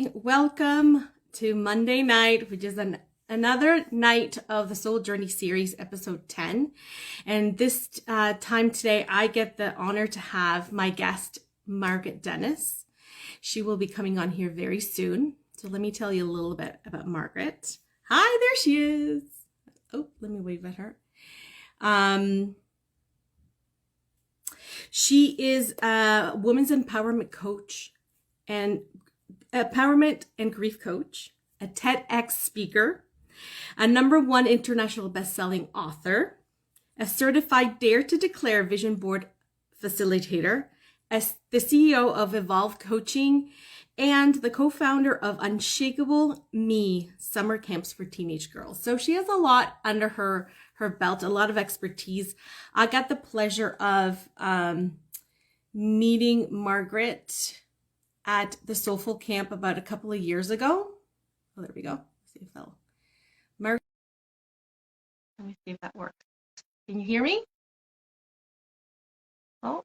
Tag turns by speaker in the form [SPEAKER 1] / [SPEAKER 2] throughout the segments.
[SPEAKER 1] everybody. Welcome to Monday night, which is another night of the Soul Journey series, episode 10. And this time today, I get the honor to have my guest, Margaret Dennis. She will be coming on here very soon. So let me tell you a little bit about Margaret. Hi, there she is. Oh, let me wave at her. She is a women's empowerment coach and empowerment and grief coach, a TEDx speaker, a #1 international best-selling author, a certified Dare to Declare vision board facilitator, the CEO of EVOLV Coaching, and the co-founder of Unshakeable summer camps for teenage girls. So she has a lot under her belt, a lot of expertise. I got the pleasure of meeting Margaret at the Soulful Camp about a couple of years ago. Oh, there we go. Let's see if that'll. Margaret, let me see if that works. Can you hear me? Oh.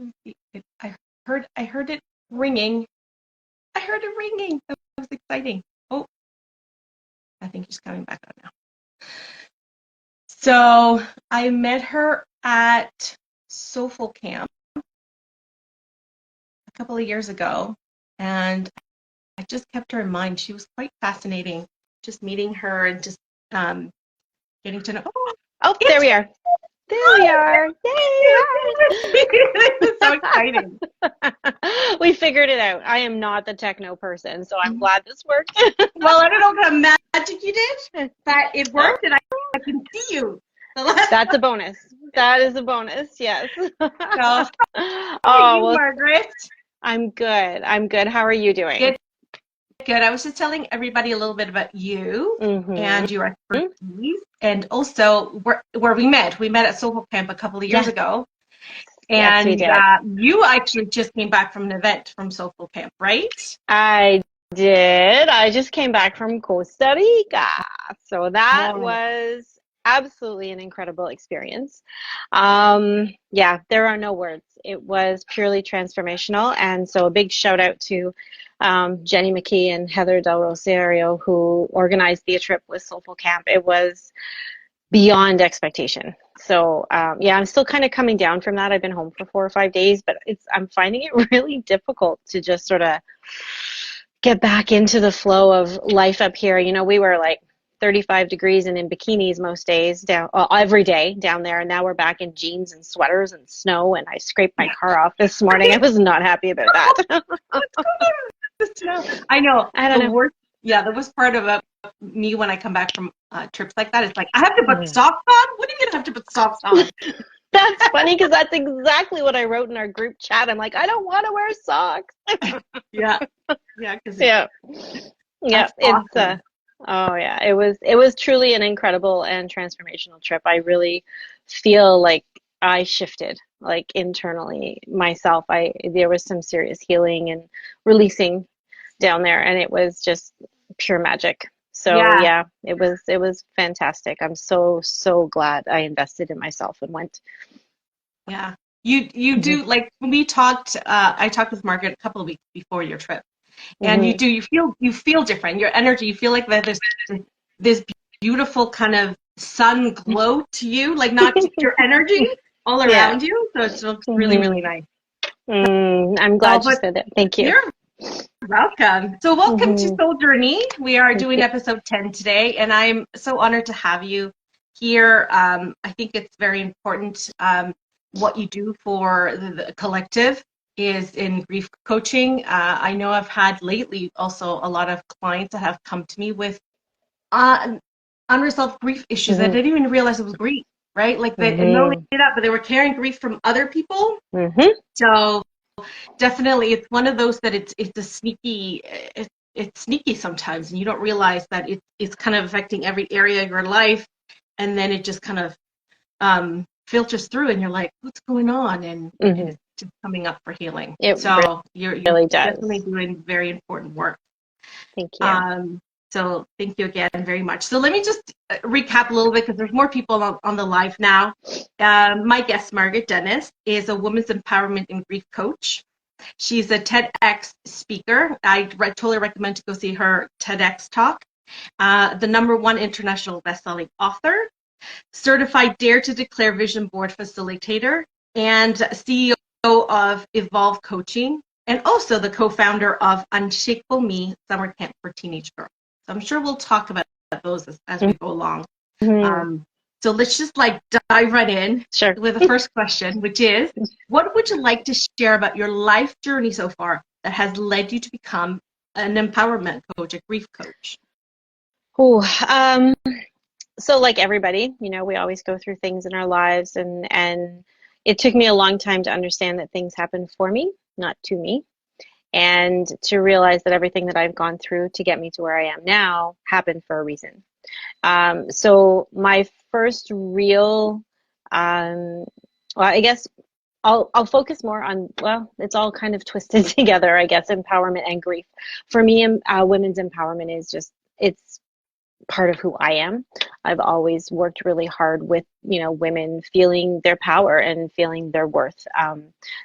[SPEAKER 1] Let me see. I heard it ringing. I heard it ringing. That was exciting. Oh, I think she's coming back on now. So I met her at Soulful Camp a couple of years ago, and I just kept her in mind. She was quite fascinating, just meeting her and just getting to know.
[SPEAKER 2] Oh, there we are. There we are. Yay!
[SPEAKER 1] This is so exciting.
[SPEAKER 2] We figured it out. I am not the techno person, so I'm glad this worked.
[SPEAKER 1] Well, I don't know what kind of magic you did, but it worked, and I can see you.
[SPEAKER 2] That's a bonus. That is a bonus, yes.
[SPEAKER 1] So,
[SPEAKER 2] oh,
[SPEAKER 1] well, Margaret.
[SPEAKER 2] I'm good. I'm good. How are you doing?
[SPEAKER 1] Good. I was just telling everybody a little bit about you
[SPEAKER 2] Mm-hmm.
[SPEAKER 1] and your expertise, and also where we met. We met at Soulful Camp a couple of years ago. And
[SPEAKER 2] yes,
[SPEAKER 1] you actually just came back from an event from Soulful Camp, right?
[SPEAKER 2] I did. I just came back from Costa Rica. So that was absolutely an incredible experience. Yeah, there are no words. It was purely transformational. And so a big shout out to Jenny McKee and Heather Del Rosario, who organized the trip with Soulful Camp. It was beyond expectation. So yeah, I'm still kind of coming down from that. I've been home for 4 or 5 days, but I'm finding it really difficult to just sort of get back into the flow of life up here. You know, we were like 35 degrees and in bikinis most days every day down there, and now we're back in jeans and sweaters and snow, and I scraped my car off this morning. I was not happy about that.
[SPEAKER 1] I know.
[SPEAKER 2] I don't know.
[SPEAKER 1] The worst part of me when I come back from trips like that is like, I have to put socks on? What do you mean I have to put socks on?
[SPEAKER 2] That's funny because that's exactly what I wrote in our group chat. I'm like, I don't want to wear socks.
[SPEAKER 1] Yeah.
[SPEAKER 2] It's oh yeah, it was truly an incredible and transformational trip. I really feel like I shifted like internally myself. There was some serious healing and releasing down there, and it was just pure magic. So yeah, it was fantastic. I'm so glad I invested in myself and went.
[SPEAKER 1] Yeah. You do, like, when we talked, I talked with Margaret a couple of weeks before your trip, and you feel different. Your energy, you feel like that there's this beautiful kind of sun glow to you, like not just your energy all around you. So it looks really, really nice.
[SPEAKER 2] I'm glad you said that. Thank you.
[SPEAKER 1] You're welcome. So welcome to Soul Journey. We are doing episode 10 today, and I'm so honored to have you here. I think it's very important. What you do for the collective is in grief coaching. I know I've had lately also a lot of clients that have come to me with unresolved grief issues that I didn't even realize it was grief, right? Like they know they did that, but they were carrying grief from other people. So definitely, it's one of those that it's a sneaky. It's sneaky sometimes, and you don't realize that it's kind of affecting every area of your life, and then it just kind of filters through, and you're like, what's going on? And it's just coming up for healing. You're
[SPEAKER 2] really
[SPEAKER 1] definitely doing very important work.
[SPEAKER 2] Thank you.
[SPEAKER 1] So thank you again very much. So let me just recap a little bit because there's more people on the live now. My guest, Margaret Dennis, is a women's empowerment and grief coach. She's a TEDx speaker. I totally recommend to go see her TEDx talk. The #1 international bestselling author, certified Dare to Declare Vision Board facilitator, and CEO of EVOLV Coaching, and also the co-founder of Unshakeable Me Summer Camp for Teenage Girls. So I'm sure we'll talk about those as we go along. So let's just dive right in with the first question, which is, what would you like to share about your life journey so far that has led you to become an empowerment coach, a grief coach?
[SPEAKER 2] So like everybody, we always go through things in our lives, and it took me a long time to understand that things happen for me, not to me, and to realize that everything that I've gone through to get me to where I am now happened for a reason. So my first real, well, I guess I'll focus more on, well, it's all kind of twisted together, I guess, empowerment and grief. For me, women's empowerment is just, it's part of who I am. I've always worked really hard with, women feeling their power and feeling their worth.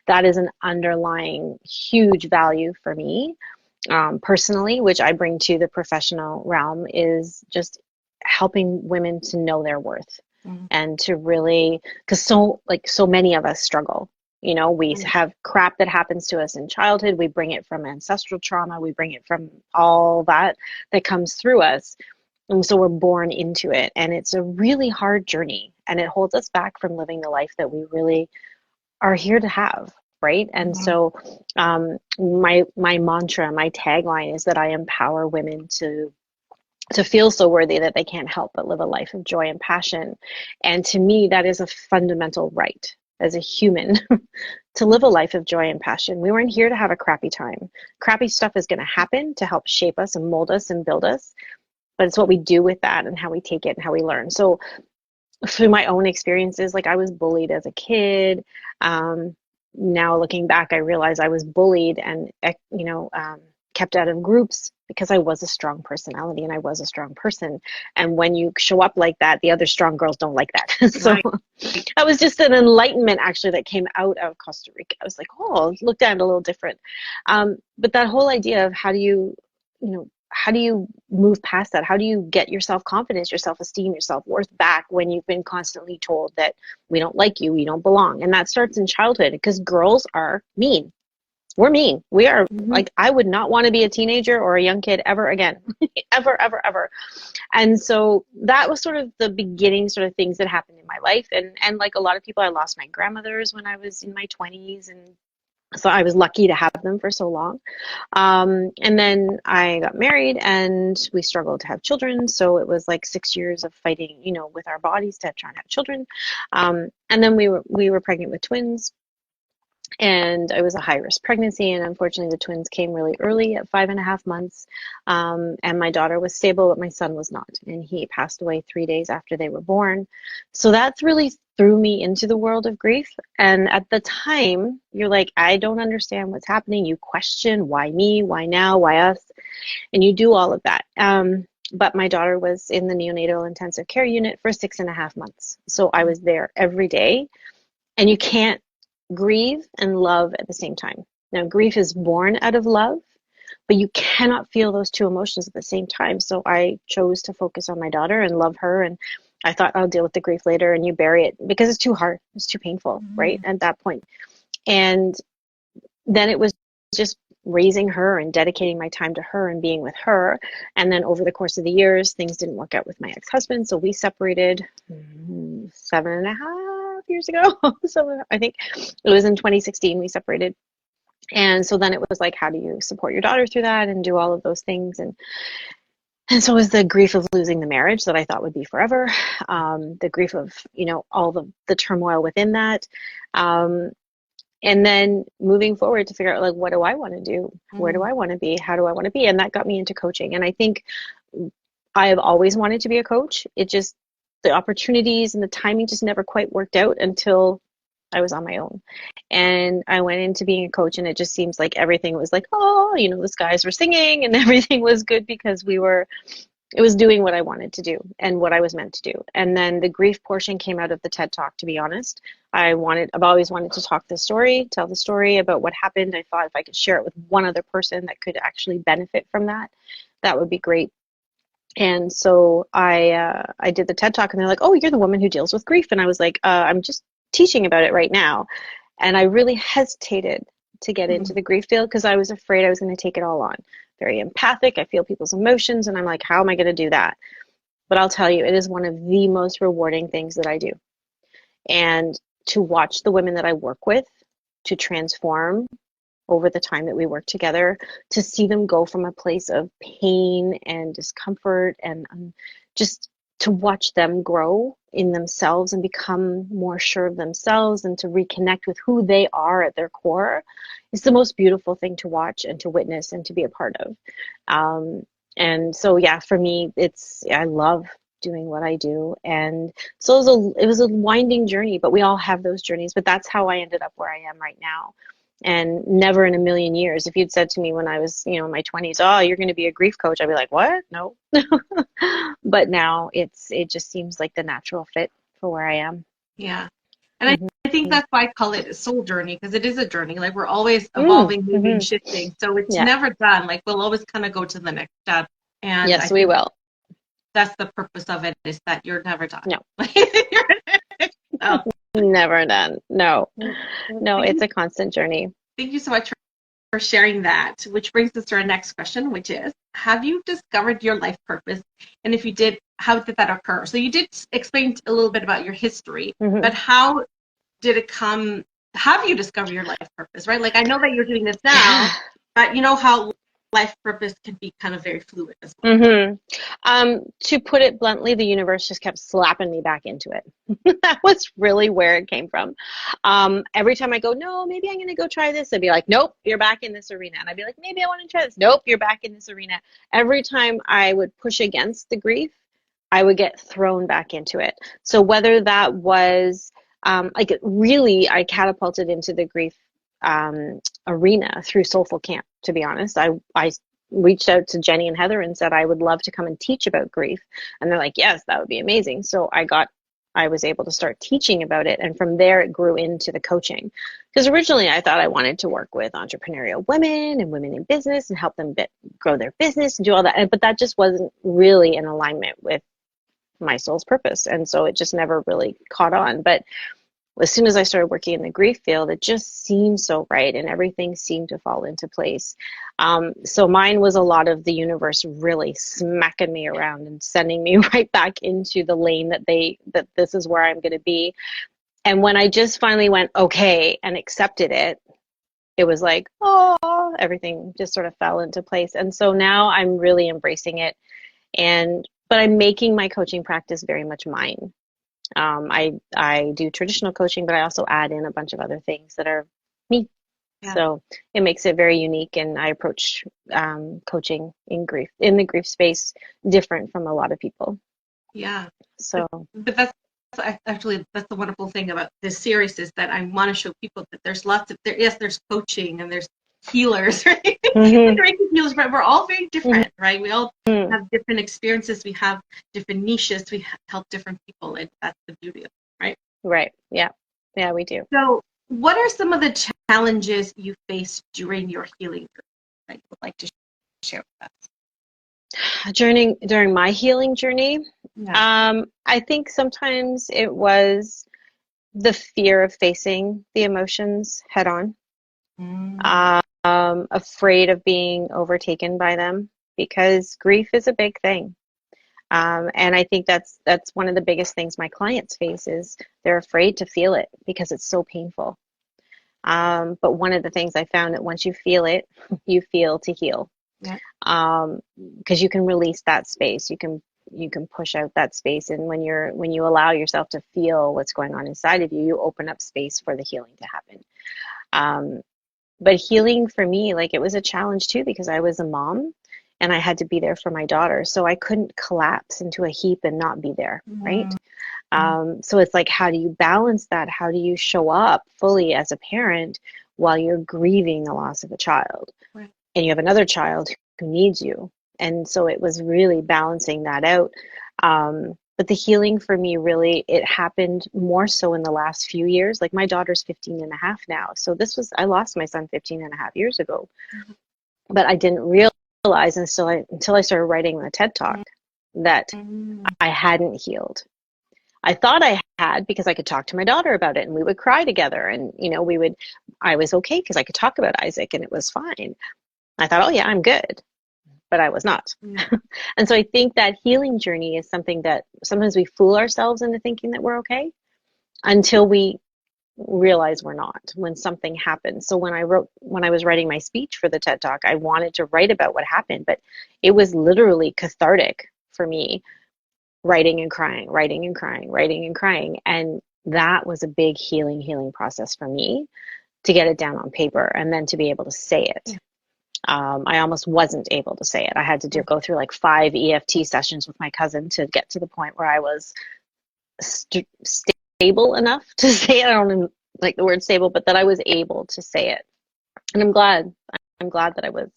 [SPEAKER 2] That is an underlying huge value for me, personally, which I bring to the professional realm, is just helping women to know their worth. And to really, because so many of us struggle. We have crap that happens to us in childhood. We bring it from ancestral trauma. We bring it from all that comes through us. And so we're born into it. And it's a really hard journey. And it holds us back from living the life that we really are here to have. Right. And so my mantra, my tagline is that I empower women to feel so worthy that they can't help but live a life of joy and passion. And to me, that is a fundamental right as a human to live a life of joy and passion. We weren't here to have a crappy time. Crappy stuff is going to happen to help shape us and mold us and build us. But it's what we do with that and how we take it and how we learn. So through my own experiences, I was bullied as a kid. Now looking back, I realize I was bullied and, kept out of groups because I was a strong personality and I was a strong person. And when you show up like that, the other strong girls don't like that. So that was just an enlightenment actually that came out of Costa Rica. I was like, oh, looked at it a little different. But that whole idea of how do you move past that? How do you get your self-confidence, your self-esteem, your self-worth back when you've been constantly told that we don't like you, you don't belong? And that starts in childhood because girls are mean. We're mean. We are I would not want to be a teenager or a young kid ever again, ever, ever, ever. And so that was sort of the beginning sort of things that happened in my life. And like a lot of people, I lost my grandmothers when I was in my 20s. And so I was lucky to have them for so long. And then I got married and we struggled to have children. So it was like 6 years of fighting, with our bodies to try and have children. And then we were pregnant with twins. And it was a high-risk pregnancy, and unfortunately the twins came really early at 5.5 months, and my daughter was stable, but my son was not, and he passed away 3 days after they were born. So that's really threw me into the world of grief. And at the time, you're like, I don't understand what's happening. You question, why me, why now, why us? And you do all of that. But my daughter was in the neonatal intensive care unit for 6.5 months. So I was there every day, and you can't grieve and love at the same time. Now, grief is born out of love, but you cannot feel those two emotions at the same time. So I chose to focus on my daughter and love her. And I thought I'll deal with the grief later, and you bury it because it's too hard. It's too painful, right? At that point. And then it was just raising her and dedicating my time to her and being with her. And then over the course of the years, things didn't work out with my ex-husband. So we separated 7.5 years ago. So I think it was in 2016 we separated. And so then it was like, how do you support your daughter through that and do all of those things? And so it was the grief of losing the marriage that I thought would be forever. The grief of, all the turmoil within that. And then moving forward to figure out, like, what do I want to do? Where do I want to be? How do I want to be? And that got me into coaching. And I think I have always wanted to be a coach. It just, the opportunities and the timing just never quite worked out until I was on my own. And I went into being a coach, and it just seems like everything was like, oh, the skies were singing and everything was good because it was doing what I wanted to do and what I was meant to do. And then the grief portion came out of the TED Talk, to be honest. I've always wanted to tell the story about what happened. I thought if I could share it with one other person that could actually benefit from that, that would be great. And so I did the TED Talk, and they're like, "Oh, you're the woman who deals with grief." And I was like, "I'm just teaching about it right now." And I really hesitated to get into the grief field because I was afraid I was going to take it all on. Very empathic. I feel people's emotions, and I'm like, "How am I going to do that?" But I'll tell you, it is one of the most rewarding things that I do. And to watch the women that I work with to transform over the time that we work together, to see them go from a place of pain and discomfort and just to watch them grow in themselves and become more sure of themselves and to reconnect with who they are at their core is the most beautiful thing to watch and to witness and to be a part of. And so, yeah, for me, I love doing what I do. And so it was a winding journey, but we all have those journeys. But that's how I ended up where I am right now. And never in a million years, if you'd said to me when I was, in my 20s, oh, you're going to be a grief coach, I'd be like, what? No. But now it just seems like the natural fit for where I am.
[SPEAKER 1] Yeah. And I think that's why I call it a soul journey, because it is a journey. Like we're always evolving, moving, shifting. So it's never done. Like we'll always kind of go to the next step. And
[SPEAKER 2] yes, we will.
[SPEAKER 1] That's the purpose of it, is that you're never done.
[SPEAKER 2] No.
[SPEAKER 1] No.
[SPEAKER 2] Never done. No, it's a constant journey.
[SPEAKER 1] Thank you so much for sharing that, which brings us to our next question, which is, have you discovered your life purpose? And if you did, how did that occur? So you did explain a little bit about your history, but how did it come? Have you discovered your life purpose, right? Like I know that you're doing this now, but you know how life purpose can be kind of very fluid as well.
[SPEAKER 2] To put it bluntly, the universe just kept slapping me back into it. That was really where it came from. Every time I go, no, maybe I'm going to go try this, I'd be like, nope, you're back in this arena. And I'd be like, maybe I want to try this. Nope, you're back in this arena. Every time I would push against the grief, I would get thrown back into it. So whether that was I catapulted into the grief arena through Soulful Camp, to be honest. I reached out to Jenny and Heather and said I would love to come and teach about grief. And they're like, yes, that would be amazing. So I was able to start teaching about it. And from there, it grew into the coaching. Because originally I thought I wanted to work with entrepreneurial women and women in business and help them grow their business and do all that. But that just wasn't really in alignment with my soul's purpose. And so it just never really caught on. But as soon as I started working in the grief field, it just seemed so right and everything seemed to fall into place. So mine was a lot of the universe really smacking me around and sending me right back into the lane that this is where I'm going to be. And when I just finally went, okay, and accepted it, it was like, oh, everything just sort of fell into place. And so now I'm really embracing it. But I'm making my coaching practice very much mine. I do traditional coaching, but I also add in a bunch of other things that are me. Yeah. So it makes it very unique, and I approach coaching in the grief space different from a lot of people.
[SPEAKER 1] Yeah.
[SPEAKER 2] So,
[SPEAKER 1] but that's the wonderful thing about this series, is that I want to show people that there's there's coaching and there's healers, right? Healers, but we're all very different, right? We all have different experiences. We have different niches. We help different people, and that's the beauty of it, right?
[SPEAKER 2] Right. Yeah. Yeah, we do.
[SPEAKER 1] So what are some of the challenges you faced during your healing journey that you would like to share with us?
[SPEAKER 2] During my healing journey, I think sometimes it was the fear of facing the emotions head on. Afraid of being overtaken by them, because grief is a big thing. And I think that's one of the biggest things my clients face, is they're afraid to feel it because it's so painful. But one of the things I found, that once you feel it, you feel to heal. Yeah. Because you can release that space. You can push out that space. And when you allow yourself to feel what's going on inside of you, you open up space for the healing to happen. But healing for me, like, it was a challenge too, because I was a mom and I had to be there for my daughter. So I couldn't collapse into a heap and not be there, right? So it's like, how do you balance that? How do you show up fully as a parent while you're grieving the loss of a child?
[SPEAKER 1] Right.
[SPEAKER 2] And you have another child who needs you. And so it was really balancing that out. But the healing for me, really, it happened more so in the last few years. Like my daughter's 15 and a half now. So I lost my son 15 and a half years ago. But I didn't realize until I started writing the TED Talk that I hadn't healed. I thought I had, because I could talk to my daughter about it and we would cry together, and I was okay because I could talk about Isaac and it was fine. I thought, oh yeah, I'm good, but I was not. And so I think that healing journey is something that sometimes we fool ourselves into thinking that we're okay until we realize we're not, when something happens. So when I was writing my speech for the TED Talk, I wanted to write about what happened, but it was literally cathartic for me, writing and crying, writing and crying, writing and crying. And that was a big healing process for me, to get it down on paper and then to be able to say it. I almost wasn't able to say it. I had to go through like 5 EFT sessions with my cousin to get to the point where I was stable enough to say it. I don't like the word stable, but that I was able to say it. And I'm glad that I was.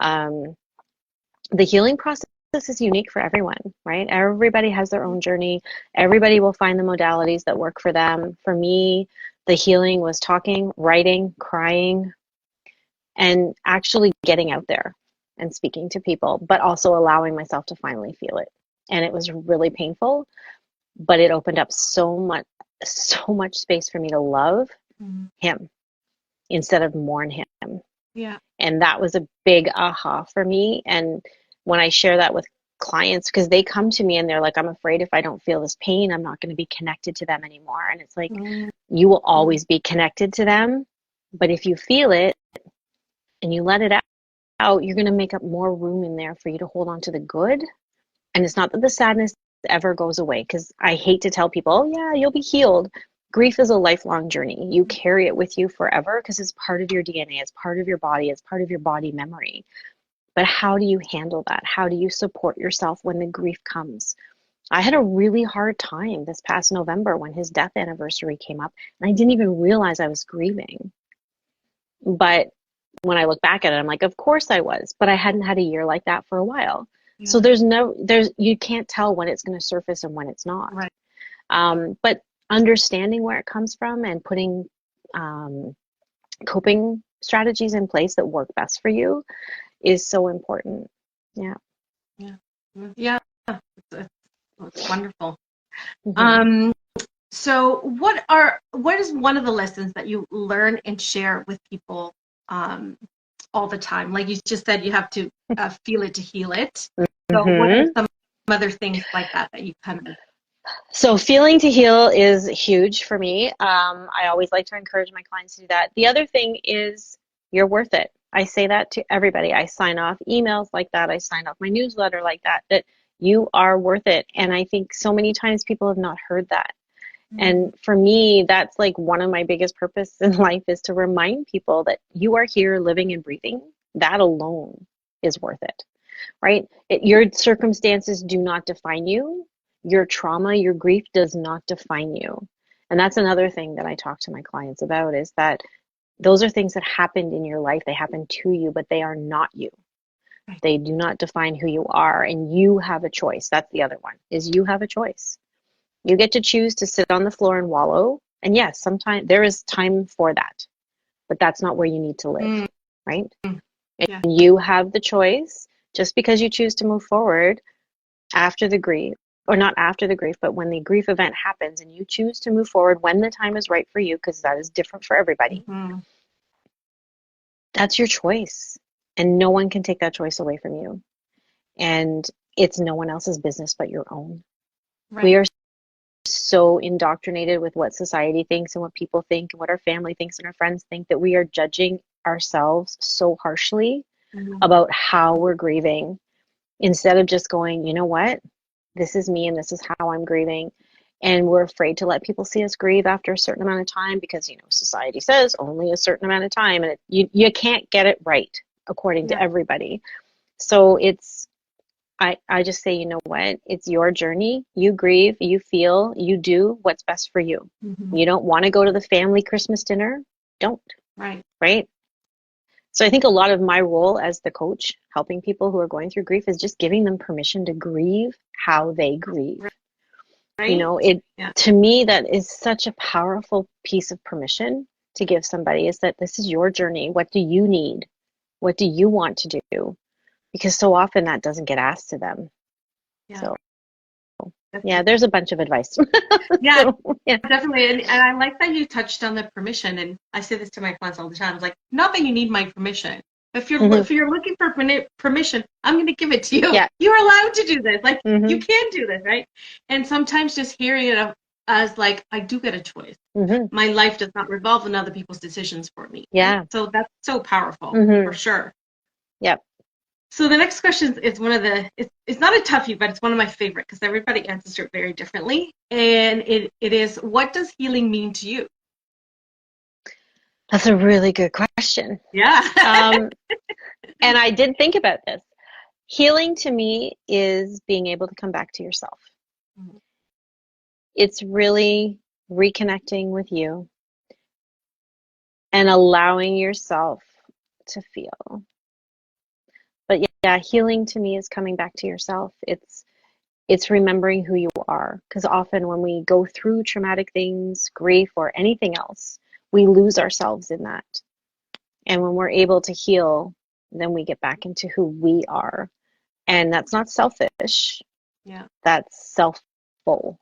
[SPEAKER 2] The healing process is unique for everyone, right? Everybody has their own journey. Everybody will find the modalities that work for them. For me, the healing was talking, writing, crying, and actually getting out there and speaking to people, but also allowing myself to finally feel it. And it was really painful, but it opened up so much space for me to love him instead of mourn him.
[SPEAKER 1] Yeah.
[SPEAKER 2] And that was a big aha for me. And when I share that with clients, because they come to me and they're like, I'm afraid if I don't feel this pain, I'm not going to be connected to them anymore. And it's like, you will always be connected to them. But if you feel it and you let it out, you're going to make up more room in there for you to hold on to the good. And it's not that the sadness ever goes away, because I hate to tell people, oh yeah, you'll be healed. Grief is a lifelong journey. You carry it with you forever because it's part of your DNA, it's part of your body, it's part of your body memory. But how do you handle that? How do you support yourself when the grief comes? I had a really hard time this past November when his death anniversary came up, and I didn't even realize I was grieving. But when I look back at it, I'm like, of course I was, but I hadn't had a year like that for a while. Yeah. So you can't tell when it's going to surface and when it's not.
[SPEAKER 1] Right.
[SPEAKER 2] But understanding where it comes from and putting coping strategies in place that work best for you is so important. Yeah.
[SPEAKER 1] It's wonderful. So what is one of the lessons that you learn and share with people all the time? Like you just said, you have to feel it to heal it. So what are some other things like that you kind of...
[SPEAKER 2] So feeling to heal is huge for me. I always like to encourage my clients to do that. The other thing is, you're worth it. I say that to everybody. I sign off emails like that. I sign off my newsletter like that you are worth it. And I think so many times people have not heard that. And for me, that's like one of my biggest purposes in life, is to remind people that you are here living and breathing. That alone is worth it, right? Your circumstances do not define you. Your trauma, your grief does not define you. And that's another thing that I talk to my clients about, is that those are things that happened in your life. They happened to you, but they are not you. They do not define who you are, and you have a choice. That's the other one, is you have a choice. You get to choose to sit on the floor and wallow. And yes, sometimes there is time for that, but that's not where you need to live, right?
[SPEAKER 1] Yeah.
[SPEAKER 2] And you have the choice, just because you choose to move forward after the grief, or not after the grief, but when the grief event happens and you choose to move forward when the time is right for you, because that is different for everybody. That's your choice. And no one can take that choice away from you. And it's no one else's business but your own. Right. We are so indoctrinated with what society thinks and what people think and what our family thinks and our friends think, that we are judging ourselves so harshly about how we're grieving, instead of just going, you know what, this is me and this is how I'm grieving. And we're afraid to let people see us grieve after a certain amount of time, because society says only a certain amount of time, and you can't get it right according to everybody. So I just say, you know what? It's your journey. You grieve, you feel, you do what's best for you.
[SPEAKER 1] Mm-hmm.
[SPEAKER 2] You don't want to go to the family Christmas dinner? Don't,
[SPEAKER 1] Right.
[SPEAKER 2] right? So I think a lot of my role as the coach, helping people who are going through grief, is just giving them permission to grieve how they grieve. You
[SPEAKER 1] Right.
[SPEAKER 2] know,
[SPEAKER 1] Yeah.
[SPEAKER 2] to me, that is such a powerful piece of permission to give somebody, is that this is your journey. What do you need? What do you want to do? Because so often that doesn't get asked to them.
[SPEAKER 1] Yeah.
[SPEAKER 2] So yeah, there's a bunch of advice.
[SPEAKER 1] Yeah,
[SPEAKER 2] So, yeah.
[SPEAKER 1] definitely. And I like that you touched on the permission. And I say this to my clients all the time. It's like, not that you need my permission. If you're
[SPEAKER 2] Mhm.
[SPEAKER 1] if you're looking for permission, I'm going to give it to you.
[SPEAKER 2] Yeah.
[SPEAKER 1] You're allowed to do this. Like, you
[SPEAKER 2] Hmm.
[SPEAKER 1] can do this, right? And sometimes just hearing it as like, I do get a choice.
[SPEAKER 2] Hmm.
[SPEAKER 1] My life does not revolve on other people's decisions for me. Right?
[SPEAKER 2] Yeah.
[SPEAKER 1] So that's so powerful, for
[SPEAKER 2] Hmm.
[SPEAKER 1] sure.
[SPEAKER 2] Yep.
[SPEAKER 1] So the next question is one of it's not a toughie, but it's one of my favorite because everybody answers it very differently. And it is, what does healing mean to you?
[SPEAKER 2] That's a really good question.
[SPEAKER 1] Yeah.
[SPEAKER 2] And I did think about this. Healing to me is being able to come back to yourself. It's really reconnecting with you and allowing yourself to feel. But yeah, healing to me is coming back to yourself. It's remembering who you are. Because often when we go through traumatic things, grief, or anything else, we lose ourselves in that. And when we're able to heal, then we get back into who we are. And that's not selfish.
[SPEAKER 1] Yeah.
[SPEAKER 2] That's self-full,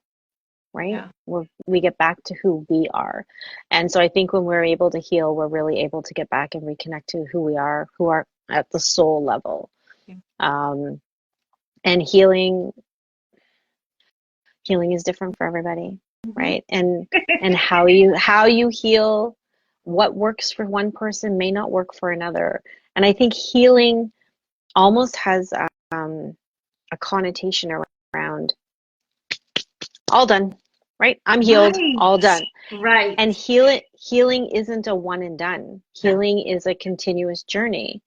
[SPEAKER 2] right?
[SPEAKER 1] Yeah.
[SPEAKER 2] We get back to who we are. And so I think when we're able to heal, we're really able to get back and reconnect to who are at the soul level.
[SPEAKER 1] Yeah.
[SPEAKER 2] And healing is different for everybody, right? And how you heal, what works for one person may not work for another. And I think healing almost has a connotation around all done, right? I'm healed,
[SPEAKER 1] Right.
[SPEAKER 2] all done.
[SPEAKER 1] Right.
[SPEAKER 2] And healing isn't a one and done. Healing is a continuous journey.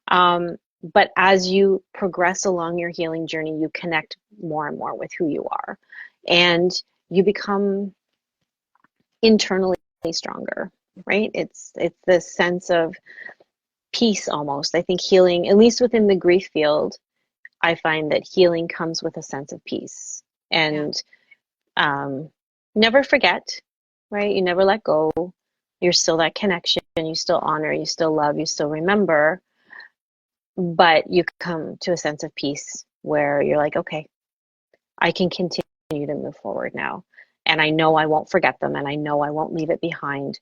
[SPEAKER 2] But as you progress along your healing journey, you connect more and more with who you are, and you become internally stronger, right? It's this sense of peace almost. I think healing, at least within the grief field, I find that healing comes with a sense of peace. And never forget, right? You never let go. You're still that connection, you still honor, you still love, you still remember, but you come to a sense of peace where you're like, okay, I can continue to move forward now. And I know I won't forget them, and I know I won't leave it behind,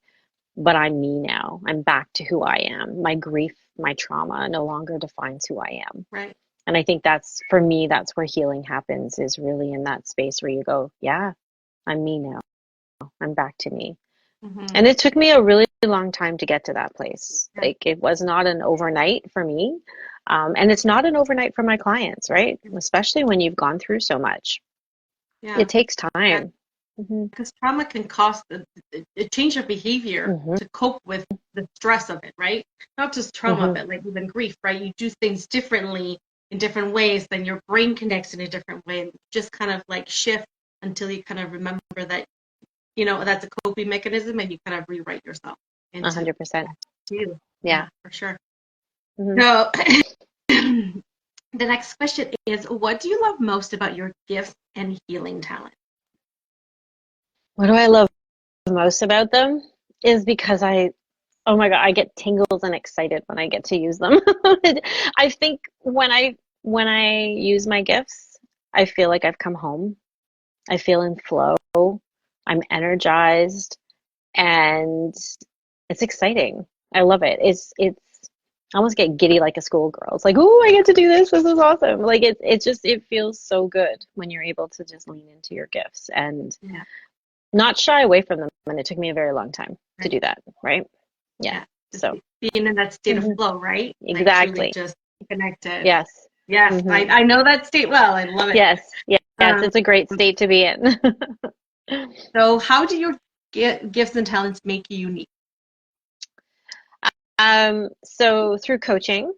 [SPEAKER 2] but I'm me now. I'm back to who I am. My grief, my trauma no longer defines who I am.
[SPEAKER 1] Right.
[SPEAKER 2] And I think for me, that's where healing happens, is really in that space where you go, yeah, I'm me now. I'm back to me. And it took me a really long time to get to that place.
[SPEAKER 1] Yeah.
[SPEAKER 2] Like, it was not an overnight for me. And it's not an overnight for my clients, right? Especially when you've gone through so much.
[SPEAKER 1] Yeah.
[SPEAKER 2] It takes time.
[SPEAKER 1] Because trauma can cause a change of behavior to cope with the stress of it, right? Not just trauma, but like even grief, right? You do things differently in different ways, then your brain connects in a different way, and just kind of like shift until you kind of remember that, that's a coping mechanism, and you kind of rewrite yourself into
[SPEAKER 2] 100%.
[SPEAKER 1] you.
[SPEAKER 2] Yeah.
[SPEAKER 1] For sure.
[SPEAKER 2] Mm-hmm.
[SPEAKER 1] So the next question is, what do you love most about your gifts and healing talent?
[SPEAKER 2] What do I love most about them is because oh my God, I get tingles and excited when I get to use them. I think when I use my gifts, I feel like I've come home. I feel in flow. I'm energized, and it's exciting. I love it. I almost get giddy like a schoolgirl. It's like, oh, I get to do this. This is awesome. Like, it feels so good when you're able to just lean into your gifts and not shy away from them. And it took me a very long time to do that, right? Yeah. So
[SPEAKER 1] being in that state of flow, right?
[SPEAKER 2] Exactly.
[SPEAKER 1] Like, just connected.
[SPEAKER 2] Yes.
[SPEAKER 1] Yes. I know that state well. I love it.
[SPEAKER 2] Yes. Yes. It's a great state to be in.
[SPEAKER 1] So how do your gifts and talents make you unique?
[SPEAKER 2] So through coaching,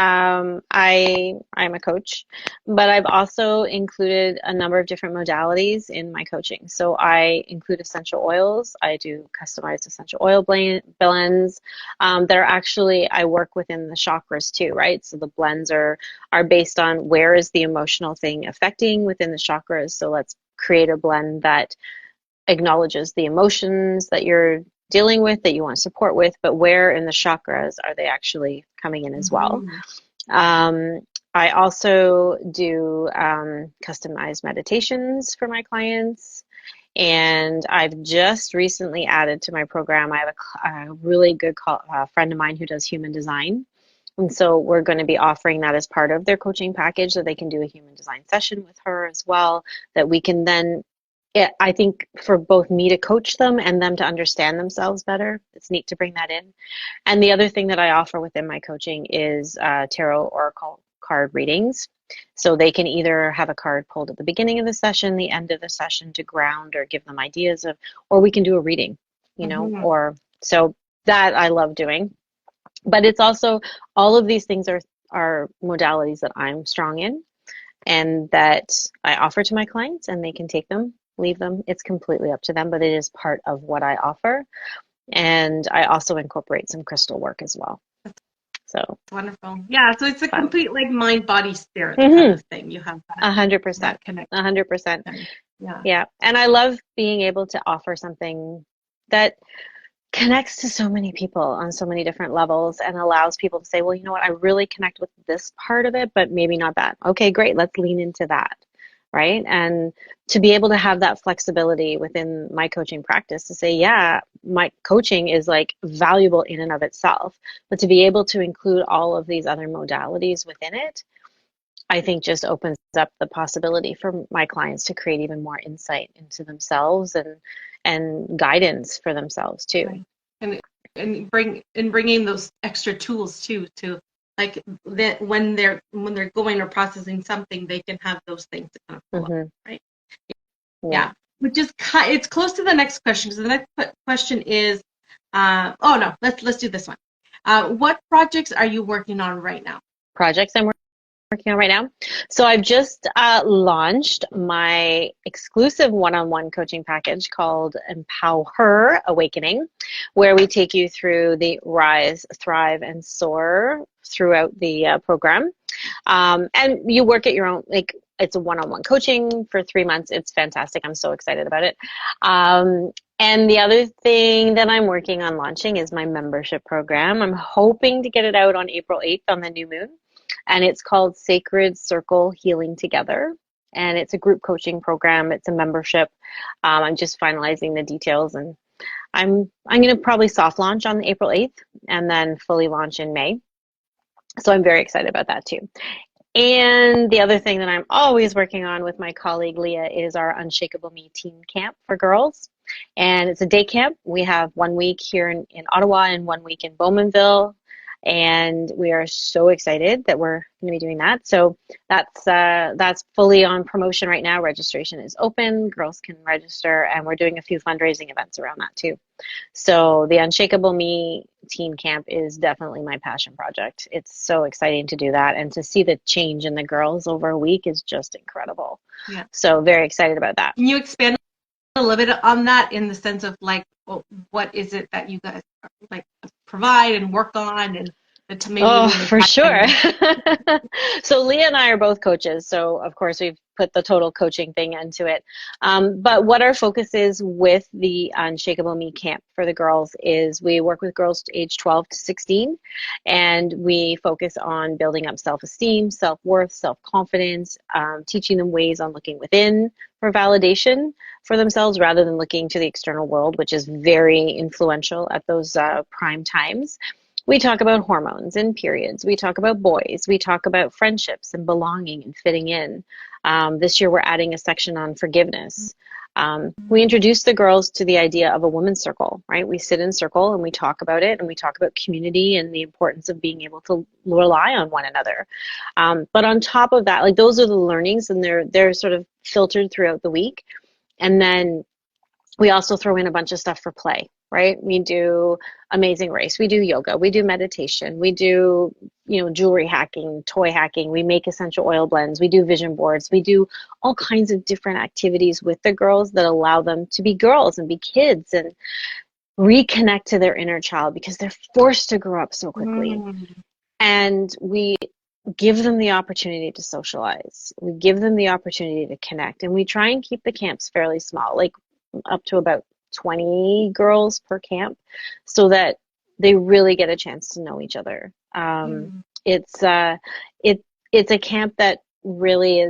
[SPEAKER 2] I'm a coach, but I've also included a number of different modalities in my coaching. So I include essential oils. I do customized essential oil blends that are actually, I work within the chakras too, right? So the blends are based on where is the emotional thing affecting within the chakras. So let's create a blend that acknowledges the emotions that you're dealing with, that you want support with, but where in the chakras are they actually coming in as well? Um, I also do customized meditations for my clients. And I've just recently added to my program, I have a really good friend of mine who does human design. And so we're going to be offering that as part of their coaching package, so they can do a human design session with her as well, that we can then, I think for both me to coach them and them to understand themselves better, it's neat to bring that in. And the other thing that I offer within my coaching is tarot oracle card readings. So they can either have a card pulled at the beginning of the session, the end of the session, to ground or give them ideas of, or we can do a reading, or so that I love doing. But it's also, all of these things are modalities that I'm strong in and that I offer to my clients, and they can take them, leave them. It's completely up to them, but it is part of what I offer. And I also incorporate some crystal work as well. So
[SPEAKER 1] wonderful. Yeah. So it's a
[SPEAKER 2] fun.
[SPEAKER 1] complete like mind, body, spirit kind of thing. You have that
[SPEAKER 2] 100%.
[SPEAKER 1] connection.
[SPEAKER 2] 100%.
[SPEAKER 1] Yeah.
[SPEAKER 2] Yeah. And I love being able to offer something that connects to so many people on so many different levels and allows people to say, well, you know what, I really connect with this part of it, but maybe not that. Okay, great. Let's lean into that. Right. And to be able to have that flexibility within my coaching practice to say, yeah, my coaching is like valuable in and of itself, but to be able to include all of these other modalities within it, I think just opens up the possibility for my clients to create even more insight into themselves and guidance for themselves too.
[SPEAKER 1] Right. And bringing those extra tools too, to like that when they're going or processing something, they can have those things to kind of pull up, right? Yeah. Which is it's close to the next question, because the next question is, oh no, let's do this one. What projects are you working on right now?
[SPEAKER 2] Projects I'm working on right now. So I've just launched my exclusive one-on-one coaching package called Empower Awakening, where we take you through the rise, thrive, and soar throughout the program. And you work at your own, like it's a one-on-one coaching for 3 months. It's fantastic. I'm so excited about it. And the other thing that I'm working on launching is my membership program. I'm hoping to get it out on April 8th on the new moon. And it's called Sacred Circle Healing Together. And it's a group coaching program. It's a membership. I'm just finalizing the details, and I'm going to probably soft launch on April 8th and then fully launch in May. So I'm very excited about that too. And the other thing that I'm always working on with my colleague Leah is our Unshakeable Me teen camp for girls. And it's a day camp. We have 1 week here in Ottawa and 1 week in Bowmanville. And we are so excited that we're going to be doing that. So that's fully on promotion right now. Registration is open. Girls can register, and we're doing a few fundraising events around that too. So the Unshakable Me Teen Camp is definitely my passion project. It's so exciting to do that, and to see the change in the girls over a week is just incredible. Yeah. So very excited about that.
[SPEAKER 1] Can you expand a little bit on that, in the sense of like, well, what is it that you guys like provide and work on, and to maybe
[SPEAKER 2] for sure. So Leah and I are both coaches, so of course we've put the total coaching thing into it. But what our focus is with the Unshakable Me Camp for the girls is we work with girls age 12 to 16, and we focus on building up self-esteem, self-worth, self-confidence, teaching them ways on looking within for validation for themselves rather than looking to the external world, which is very influential at those prime times. We talk about hormones and periods. We talk about boys. We talk about friendships and belonging and fitting in. This year we're adding a section on forgiveness. We introduce the girls to the idea of a women's circle, right? We sit in circle and we talk about it, and we talk about community and the importance of being able to rely on one another. But on top of that, like, those are the learnings, and they're sort of filtered throughout the week. And then we also throw in a bunch of stuff for play, right? We do Amazing Race, we do yoga, we do meditation, we do jewelry hacking, toy hacking. We make essential oil blends. We do vision boards. We do all kinds of different activities with the girls that allow them to be girls and be kids and reconnect to their inner child, because they're forced to grow up so quickly. And we give them the opportunity to socialize. We give them the opportunity to connect. And we try and keep the camps fairly small, like up to about 20 girls per camp, so that they really get a chance to know each other. It's a camp that really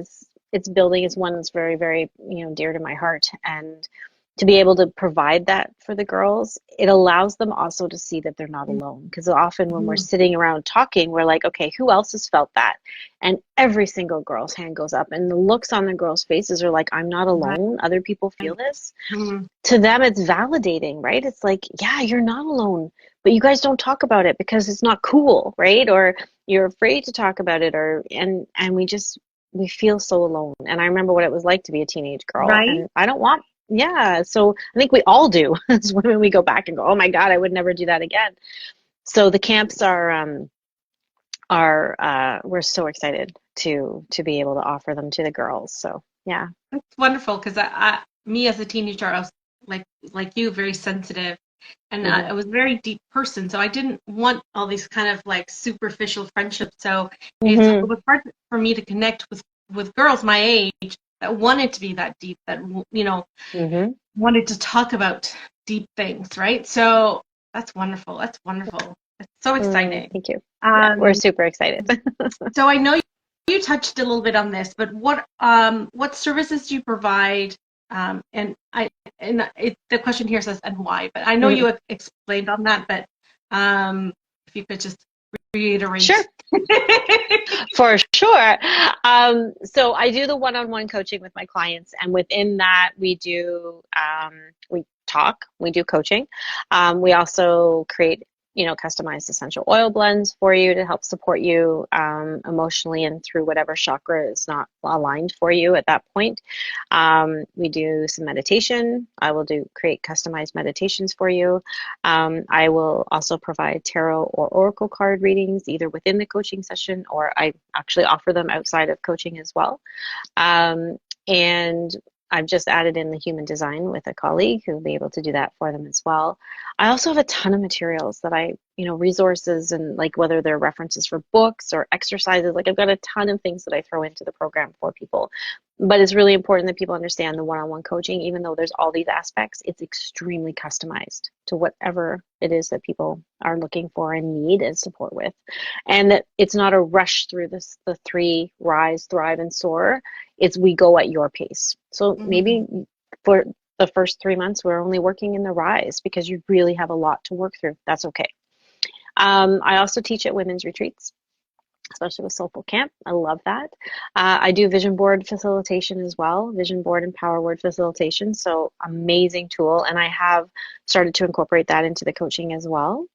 [SPEAKER 2] its building is one that's very, very, dear to my heart. And to be able to provide that for the girls, it allows them also to see that they're not alone. Because often when we're sitting around talking, we're like, okay, who else has felt that? And every single girl's hand goes up, and the looks on the girls' faces are like, I'm not alone. Other people feel this. To them, it's validating, right? It's like, yeah, you're not alone, but you guys don't talk about it because it's not cool, right? Or you're afraid to talk about it, and we feel so alone. And I remember what it was like to be a teenage girl, and I don't want. Yeah, so I think we all do. As women, we go back and go, oh my God, I would never do that again. So the camps are we're so excited to be able to offer them to the girls. So yeah,
[SPEAKER 1] that's wonderful, because me as a teenager, I was like you, very sensitive, and I was a very deep person. So I didn't want all these kind of like superficial friendships. So it was hard for me to connect with girls my age that wanted to be that deep, that wanted to talk about deep things, right? So that's wonderful. That's wonderful. It's so exciting.
[SPEAKER 2] Thank you. Yeah, we're super excited.
[SPEAKER 1] So I know you touched a little bit on this, but what services do you provide? The question here says, and why? But I know you have explained on that, but if you could just reiterate.
[SPEAKER 2] Sure. For sure. So I do the one-on-one coaching with my clients, and within that we do we do coaching. We also create customized essential oil blends for you to help support you emotionally and through whatever chakra is not aligned for you at that point. We do some meditation. I will create customized meditations for you. I will also provide tarot or oracle card readings, either within the coaching session, or I actually offer them outside of coaching as well. And I've just added in the human design with a colleague who will be able to do that for them as well. I also have a ton of materials that resources, and like whether they're references for books or exercises, like I've got a ton of things that I throw into the program for people. But it's really important that people understand the one-on-one coaching, even though there's all these aspects, it's extremely customized to whatever it is that people are looking for and need and support with. And that it's not a rush through the 3 rise, thrive, and soar. It's we go at your pace. So maybe for the first 3 months, we're only working in the rise because you really have a lot to work through. That's okay. I also teach at women's retreats, especially with Soulful Camp. I love that. I do vision board facilitation as well, vision board and power word facilitation. So amazing tool. And I have started to incorporate that into the coaching as well.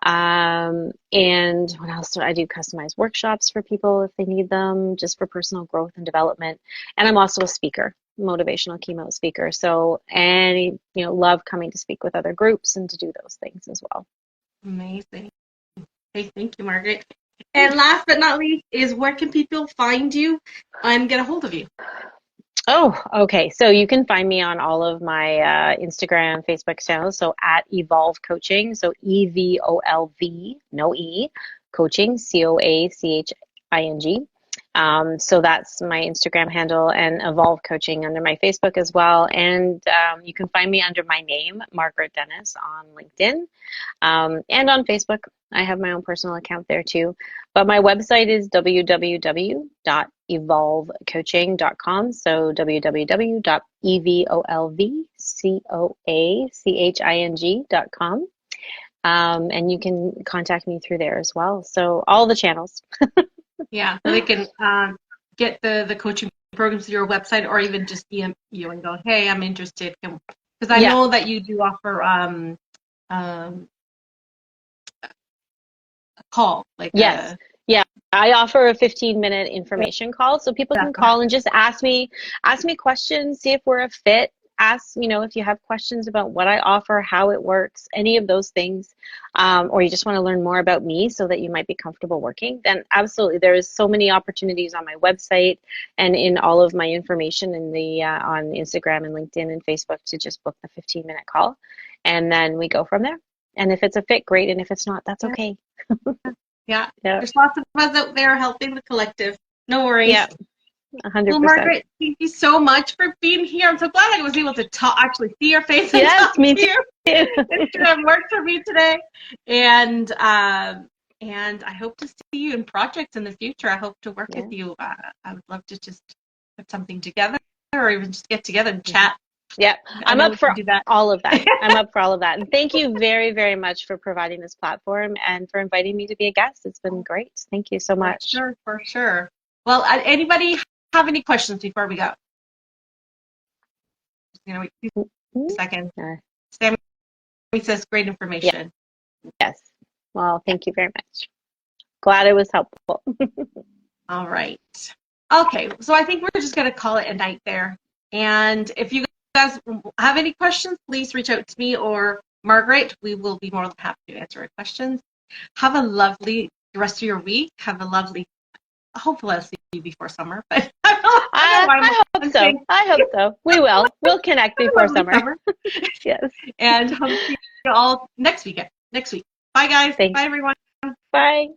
[SPEAKER 2] And what else do I do? Customized workshops for people if they need them, just for personal growth and development. And I'm also a speaker, motivational keynote speaker. So, and love coming to speak with other groups and to do those things as well.
[SPEAKER 1] Amazing. Hey, thank you, Margaret. And last but not least is, where can people find you and get a hold of you?
[SPEAKER 2] Oh, okay. So you can find me on all of my Instagram, Facebook channels. So at EVOLV Coaching. So EVOLV, no E, coaching, COACHING. So that's my Instagram handle, and Evolve Coaching under my Facebook as well. And you can find me under my name, Margaret Dennis, on LinkedIn and on Facebook. I have my own personal account there too. But my website is www.evolvecoaching.com. So www.evolvecoaching.com. And you can contact me through there as well. So all the channels.
[SPEAKER 1] Yeah, so they can get the coaching programs through your website, or even just DM you and go, hey, I'm interested. Because I know that you do offer a call.
[SPEAKER 2] Yes. Yeah, I offer a 15-minute information call, so people can call and just ask me questions, see if we're a fit. ask, if you have questions about what I offer, how it works, any of those things, or you just want to learn more about me so that you might be comfortable working, then absolutely, there is so many opportunities on my website and in all of my information in the on Instagram and LinkedIn and Facebook to just book the 15-minute call, and then we go from there. And if it's a fit, great, and if it's not, that's okay.
[SPEAKER 1] Yeah.
[SPEAKER 2] Yeah.
[SPEAKER 1] There's lots of us out there helping the collective. No worries.
[SPEAKER 2] Yeah. 100%.
[SPEAKER 1] Well, Margaret, thank you so much for being here. I'm so glad I was able to actually see your face and
[SPEAKER 2] Yes,
[SPEAKER 1] talk
[SPEAKER 2] me
[SPEAKER 1] to
[SPEAKER 2] too.
[SPEAKER 1] you. It worked for me today. And I hope to see you in projects in the future. I hope to work with you. I would love to just put something together or even just get together and chat.
[SPEAKER 2] Yeah, I'm up for all of that. I'm up for all of that. And thank you very, very much for providing this platform and for inviting me to be a guest. It's been great. Thank you so much.
[SPEAKER 1] For sure. Well, anybody have any questions before we go? Second. Sammy says great information.
[SPEAKER 2] Yes. Well, thank you very much. Glad it was helpful.
[SPEAKER 1] All right. Okay, so I think we're just going to call it a night there. And if you guys have any questions, please reach out to me or Margaret. We will be more than happy to answer your questions. Have a lovely rest of your week. Have a lovely, hopefully I'll see you before summer. But
[SPEAKER 2] I hope so. I hope so. We will. We'll connect before summer. Yes.
[SPEAKER 1] And hope to see you all next week. Bye, guys.
[SPEAKER 2] Thanks.
[SPEAKER 1] Bye, everyone.
[SPEAKER 2] Bye.